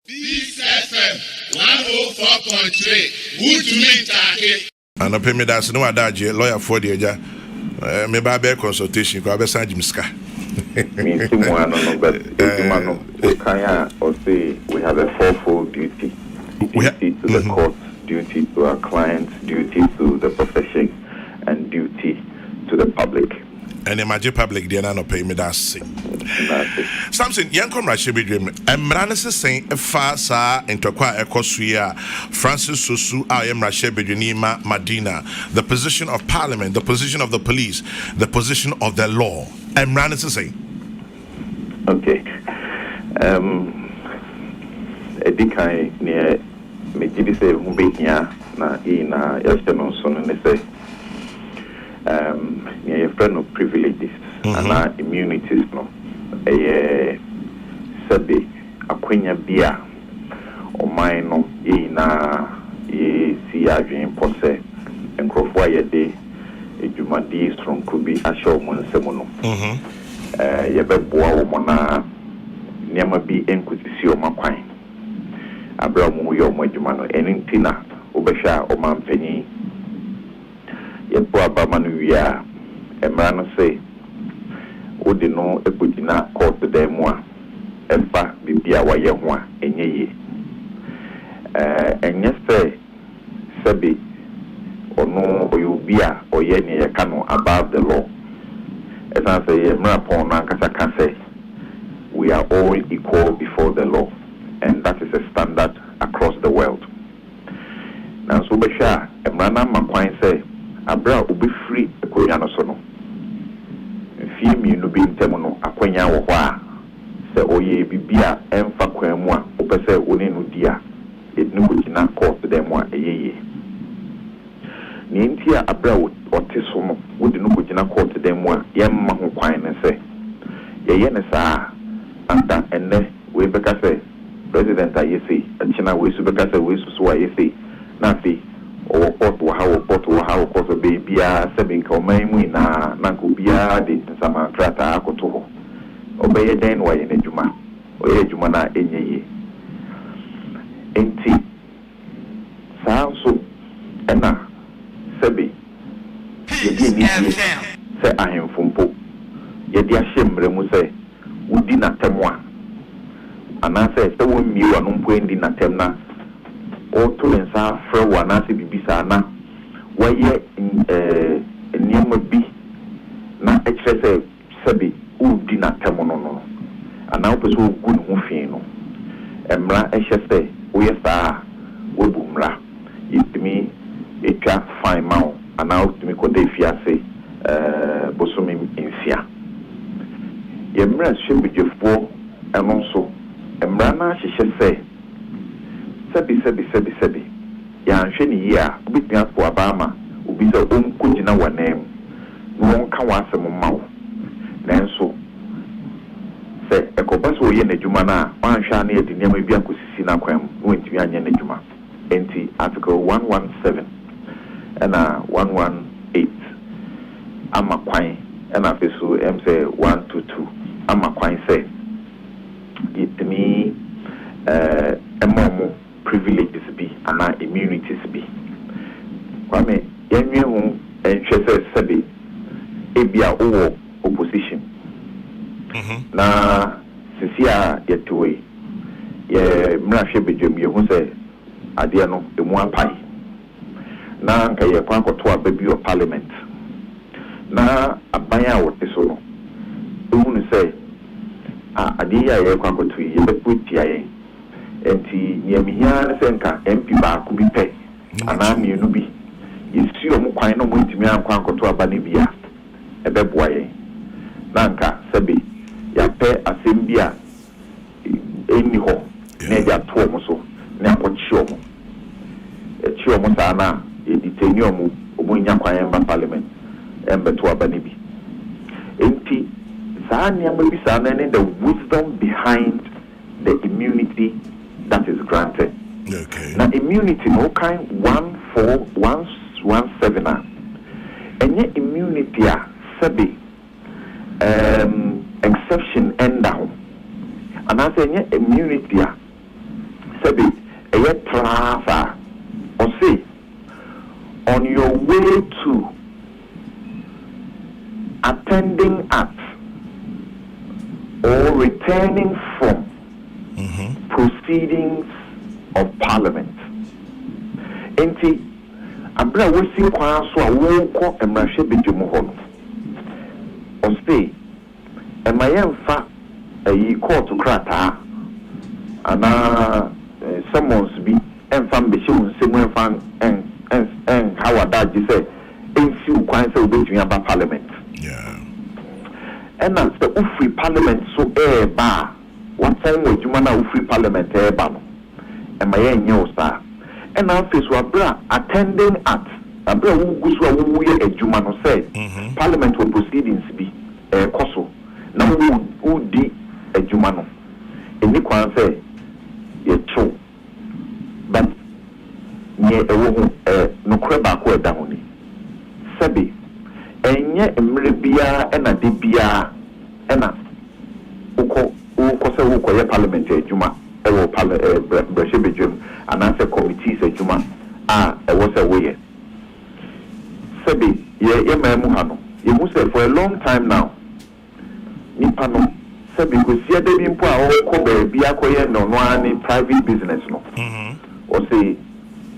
Peace FM 104.3. Good to meet you. And I pay me that's no adage lawyer for the aja. Me ba be consultation ko abesa jimska. Me no but or say we have a fourfold duty. Duty to the court, duty to our clients, duty to the profession, and duty to the public. And imagine public they no pay me that sing. Something young comrade should be dreaming. Emranese saying fa sa entokwa ekosuya Francis Susu Ayemra Shebedunima Madina, the position of parliament, the position of the police, the position of the law. Emranese saying. Okay. Edikai near Mejibi say Humbekia na ina Yastenon son and say near a friend of privileges and immunities no. Sabi akwenya bia oman no na si adwen pose enkrofo ayede edwumadi stronko bi ahye mo nsemu no ye beboa wo mo na niam bi enkusisi o makwan abra mo yo mo adwuma no enintina obehwa o mampanyi ye bo abama no wia emra no say odi no ekugina court dem mo a empa bibia waye ho a enye enye sabi ono oyubia oye ne ye kanu above the law as I say mrapon na kasa say we are all equal before the law, and that is a standard across the world. Now so be sure emrana makwan say abra obi free ekonya no so no no be temono akwanya wo ho a se oye bibia emfa kwan mu a opese oni no dia ednu kugina court dem a eyeye ni ntia abra otiso no wodi no kugina court dem a yemma ho kwan ne se yeye ne saa anta enne we beka se president ayese achina we su beka se we su ayese na fi o port wa ha ko so be bia se bin ka man mu na ko bia de sama trata akoto ho obeye den wa ye na djuma o ye djuma na enyeye enti saanso ena sebe ye di ni se ahemfompo ye di ahemre mu se udi na temwa ana se wo mi wa no mpo endi na temna o to nsa fra wa na se bibisa na waye niam bi na ekse sebe udi na temono no ana opeso ogu no fi no emra ehye se wo ye saa wo bu mra yitimi etwa fine maw ana otimi ko de fiase bosumi infia ye mra hwebejefo eno so emra na hyehyɛ sɛbi ya nhwe ne yi a obitumi afo abama obi sɛ onkogina wanem no wonka wasɛm mawo nanso sɛ ekoba so ye n'adwuma na wanhwa na ye de nneɛma bi akosisi na kwam no ntumi anya n'adwuma enti article 117 and 118 ama kwan na feso say 122 ama kwan sɛ itimi emomo privileges be and immunities be. Kwame, yenye hu enhwese sebe ebia owo opposition. Na sisia yetowe ye mrahwe bedwam ye hu se ade no emu apai. Na nka ye kwa koto ababi o parliament. Na abanya wote so no. Ehu ne se ade ya ye kwa koto ye beputia ye. Enti nyamihia ne senka MP ba ku bi pe ana mienu bi yesi omu kwan no montimi ankwa ankoto aba ne bia ebeboa ye nanka sebe ya pe asem bia eni ho na ya to omu so na akochi omu echi omu sa na editeni omu nya kwan emba parliament embe to aba ne bi enti sa niam bi sa na ne the wisdom behind the immunity that is granted. Okay. Now immunity no kind 14117 any immunity sabi exception end down and I say immunity Sebi, a trafa, or say, on your way to attending at or returning from proceedings of Parliament. Enti, abra wasi kwa so a wonko emrahye bedwum ho no. O say, emayemfa ayi court krata ana summons bi emfa mbehye unsemu emfa en hawada ji say ensi ukwan say obetumi aba Parliament. Yeah. And as the Ufri Parliament so ba what time was you na Ufri Parliament ba no e ma ye nyo sa and now face wa bra attending at abra wu gusu a wu ye adwuma no say Parliament will proceedings bi koso na wu di adwuma no eni kwan say ye tro but nye ewo ho no kreba ko da ho ni sabi enye emre bia ena de bia ena uko se uko ye Parliament adwuma ewo brashe bedwum anase committees adwuma ewo se we ye sabi ye mamu ha no ye mu say for a long time now nipa no sabi ko sia de bi mpo a ko ba bia ko ye no ani private business no o say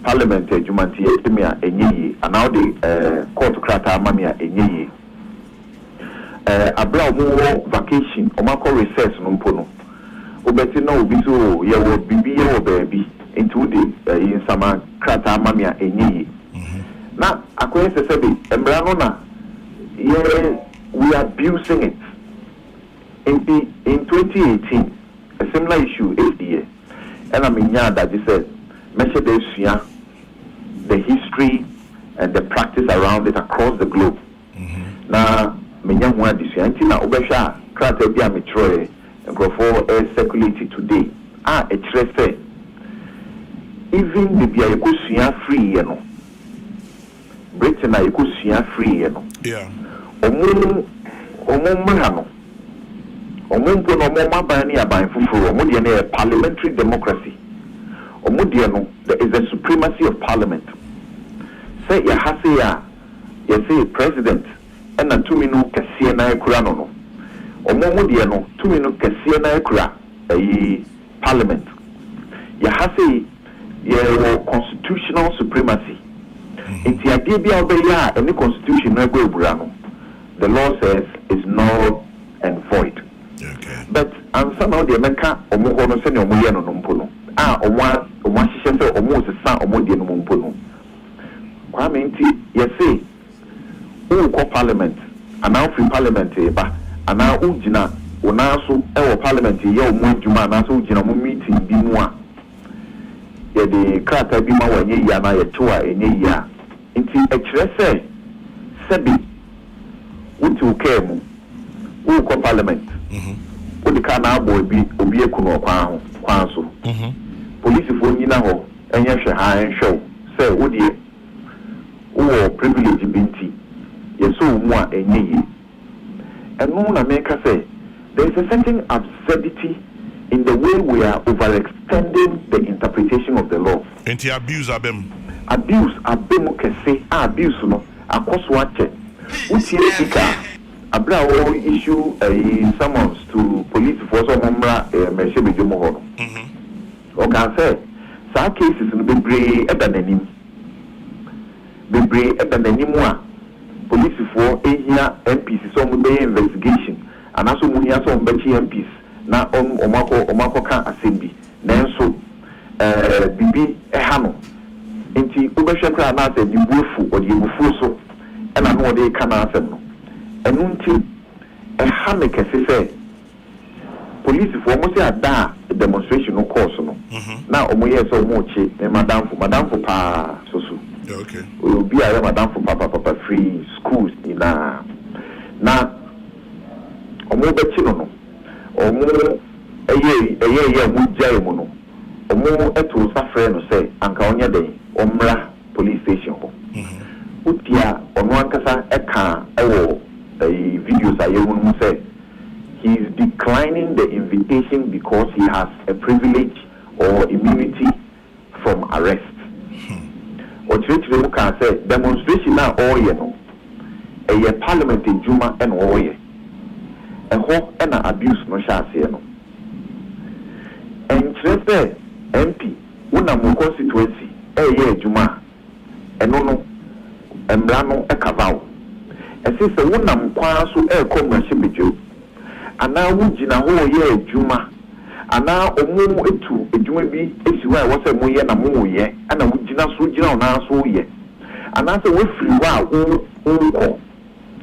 Parliament adwuma ti yetimi a enyeyi and now the court krata amami a enyeyi abra mo vacation o mako recess no mpo no obeti na obi so ye wo bibi ye wo baabi into the in sama krata amami a enyeyi na akoye sese bi embra no na we are abusing it in 2018 a similar issue is here and I mean that you said the history and the practice around it across the globe. Now, menya ho adisua nti na obehwa krata bia metroe nkrofo circulated today. Say even the bia ekosua free ye no. Britain na ekosua free ye no. Yeah. Omo mra no. Omo mpo no omo maban ni aban fufuru omo de na parliamentary democracy. There is the supremacy of Parliament. Say ya hase ya say president and na tumi no kese na ekura no. Omo de no tumi no kese na ekura Parliament. Ya hase ya constitutional supremacy. Iti ade bia obeya any constitution na go ebura no. The law says is null and void. Okay. But ansa na de menka omo ho no se ne omo ye no mpo no. Omo hihye se omo sesa omo de no mpo no. Kwa menti ye say who call Parliament ana free Parliament ba ana ugina ona so e Parliament ye omo adwuma ana so ugina mo meeting bi mu a ye de krata bi ma wanye ya na ye toa enye ya nti e kire se sebi uti ukemu who call Parliament odi ka na abo obi ekunu kwan so police for nyina ho enye hwe ha enhwe say odi wo privilege binti yeso mu a enye yi eno na make say there is a certain absurdity in the way we are overextending the interpretation of the law. Enti abuse abem kese abuse no akoso ache utie sika abra wo issue a summons to police force omra meshe bejomo ho no can say some cases no bebre ebananim a police for ehia MPs so mo be investigation and also mo hia so mo be MPs na omako ka assembly nanso bibi eha no enti obehwe kra na say dibufu or dibufu so e na no dey kana asem no enu nti eha me kese say police for mo say ada demonstration no course no na omo yes omo chi madam for pa so okay obi are madam for papa free schools na omo be chi no omo eye mu jai mu no omo eto safre no say anka onye den omra police station ho utia ono ankasa eka ewo videos ayewunu say he is declining the invitation because he has a privilege or or immunity from arrest. Ochirechire mu kan say demonstration na oye no eye parliament ejuma and oye eho na abuse no shaase no enchire MP una mu constituency eye ejuma eno no embra no ekavao ese se una mkwa so ekomrache bejo ana wugina ho ye ejuma ana omumu etu ejuma bi esiwa wo se moye na mo ye ana wugina so gina ona so ye ana se we free wa wo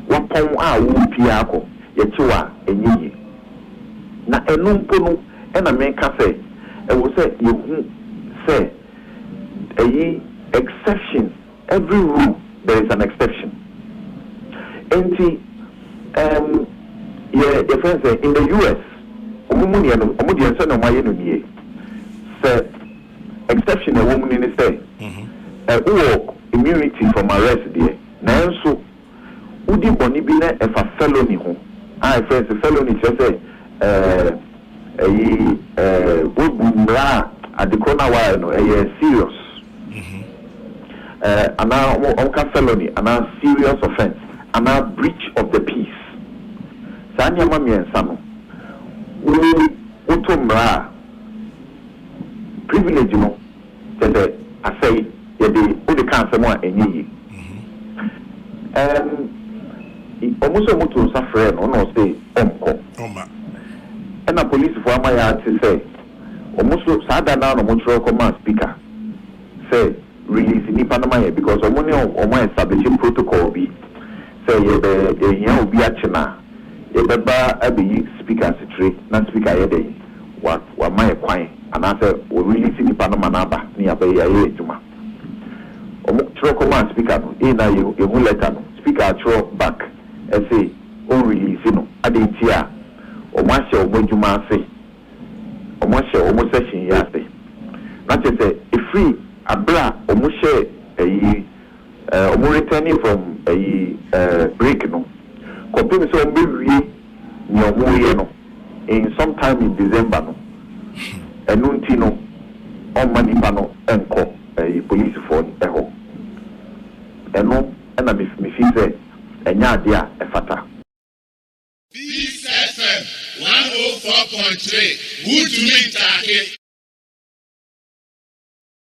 wapon a wo pia akọ ye chiwa enyiye na enumpo no na menka se e wo se yehu se eyi exception every rule there is an exception enti your friends say in the US omumuni no omudi enso na maye no nie say exception a woman ni say wo immunity from arrest there na enso udi boni bi na efa felony ho I friends felony say wo bumra at the corner wire no serious and now on felony and now serious offense and now breach of the peace. Sanya mami ensano. Utomra privilege no. Tete asay yedi udi kanse mo enyi. Omuso mutu safre no no say onko. Oma. And the police for amaya to say omuso sada na no muchro command speaker say release ni panama because omoni omo establishing protocol bi say ye yan obi achina ye beba abi speaker sitre na speaker ye dey wa mai kwan ana say we release ni panama na ba ni abaye ye ejuma omo chro command speaker no e na ye hu letter no speaker chro back e say on release no adentia omo ahye omo ejuma ase omo ahye omo session ya ase na say e free abra omo share omo returning from break no compare so omo wie ni omo ye no in sometime in December no enunti no on mani pa no enko police for eho eno na me fi say enya ade a efata Peace FM 104.3 Good to meet